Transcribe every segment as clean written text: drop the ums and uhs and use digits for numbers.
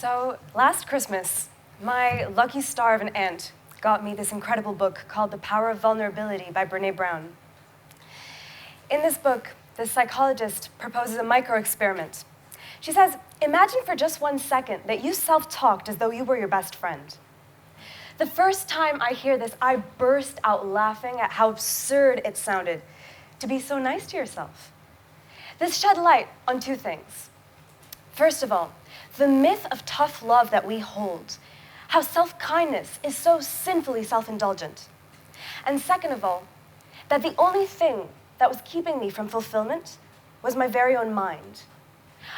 So last Christmas, my lucky star of an aunt got me this incredible book called The Power of Vulnerability by Brené Brown. In this book, the psychologist proposes a micro-experiment. She says, imagine for just 1 second that you self-talked as though you were your best friend. The first time I hear this, I burst out laughing at how absurd it sounded to be so nice to yourself. This shed light on 2 things. First of all, the myth of tough love that we hold, how self-kindness is so sinfully self-indulgent. And second of all, that the only thing that was keeping me from fulfillment was my very own mind.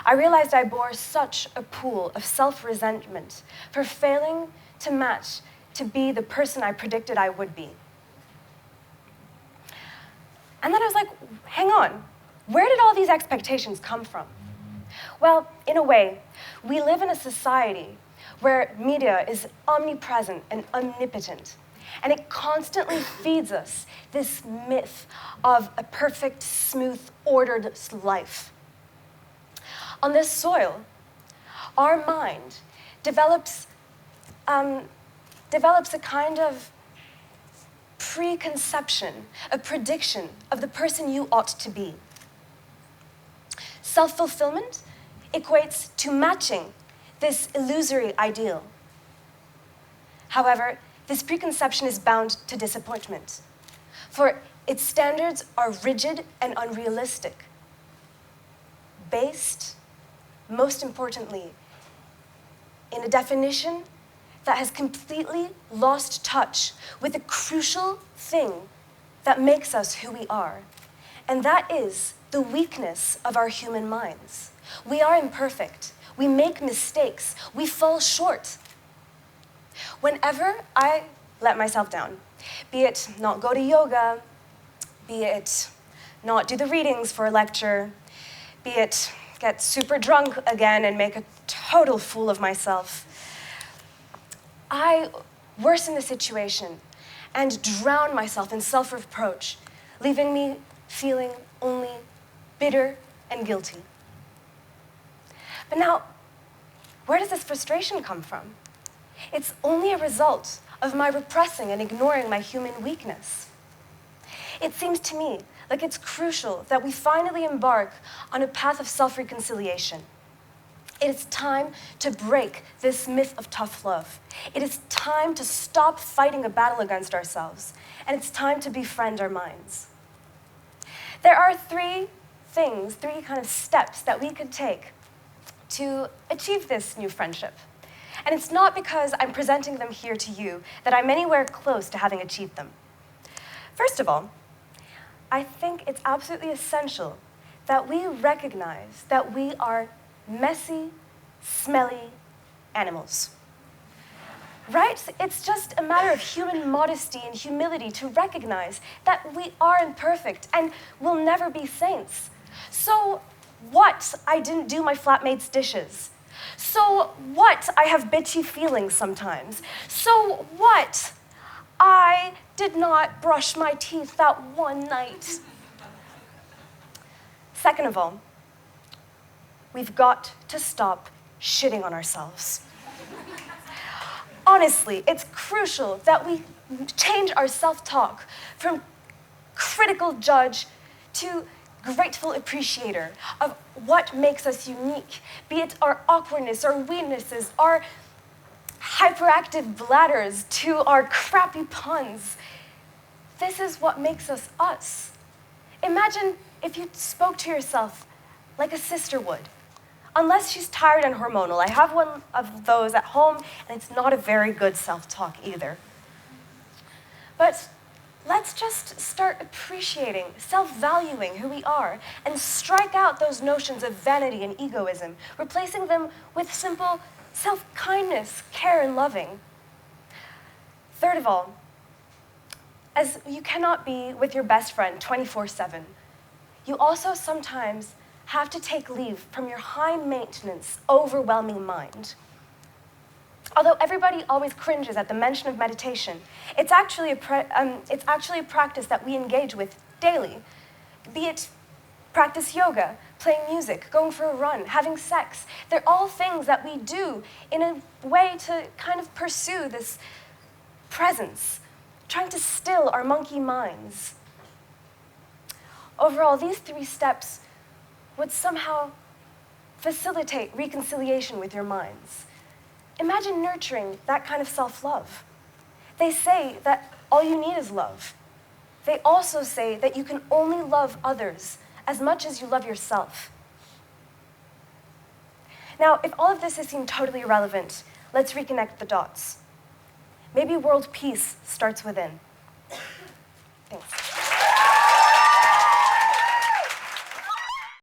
I realized I bore such a pool of self-resentment for failing to match, to be the person I predicted I would be. And then I was like, hang on, where did all these expectations come from? Well, in a way, we live in a society where media is omnipresent and omnipotent, and it constantly feeds us this myth of a perfect, smooth, ordered life. On this soil, our mind develops a kind of preconception, a prediction of the person you ought to be. Self-fulfillment equates to matching this illusory ideal. However, this preconception is bound to disappointment, for its standards are rigid and unrealistic, based, most importantly, in a definition that has completely lost touch with the crucial thing that makes us who we are, and that is the weakness of our human minds. We are imperfect. We make mistakes. We fall short. Whenever I let myself down, be it not go to yoga, be it not do the readings for a lecture, be it get super drunk again and make a total fool of myself, I worsen the situation and drown myself in self-reproach, leaving me feeling only bitter and guilty. But now, where does this frustration come from? It's only a result of my repressing and ignoring my human weakness. It seems to me like it's crucial that we finally embark on a path of self-reconciliation. It is time to break this myth of tough love. It is time to stop fighting a battle against ourselves, and it's time to befriend our minds. There are 3 kind of steps that we could take to achieve this new friendship. And it's not because I'm presenting them here to you that I'm anywhere close to having achieved them. First of all, I think it's absolutely essential that we recognize that we are messy, smelly animals. Right? It's just a matter of human modesty and humility to recognize that we are imperfect and will never be saints. So what I didn't do my flatmate's dishes? So what I have bitchy feelings sometimes? So what I did not brush my teeth that one night? Second of all, we've got to stop shitting on ourselves. Honestly, it's crucial that we change our self-talk from critical judge to grateful appreciator of what makes us unique, be it our awkwardness, our weaknesses, our hyperactive bladders to our crappy puns. This is what makes us us. Imagine if you spoke to yourself like a sister would. Unless she's tired and hormonal. I have one of those at home, and it's not a very good self-talk either. But let's just start appreciating, self-valuing who we are, and strike out those notions of vanity and egoism, replacing them with simple self-kindness, care, and loving. Third of all, as you cannot be with your best friend 24/7, you also sometimes have to take leave from your high-maintenance, overwhelming mind. Although everybody always cringes at the mention of meditation, it's actually a practice that we engage with daily. Be it practice yoga, playing music, going for a run, having sex. They're all things that we do in a way to kind of pursue this presence, trying to still our monkey minds. Overall, these 3 steps would somehow facilitate reconciliation with your minds. Imagine nurturing that kind of self-love. They say that all you need is love. They also say that you can only love others as much as you love yourself. Now, if all of this has seemed totally irrelevant, let's reconnect the dots. Maybe world peace starts within. Thanks.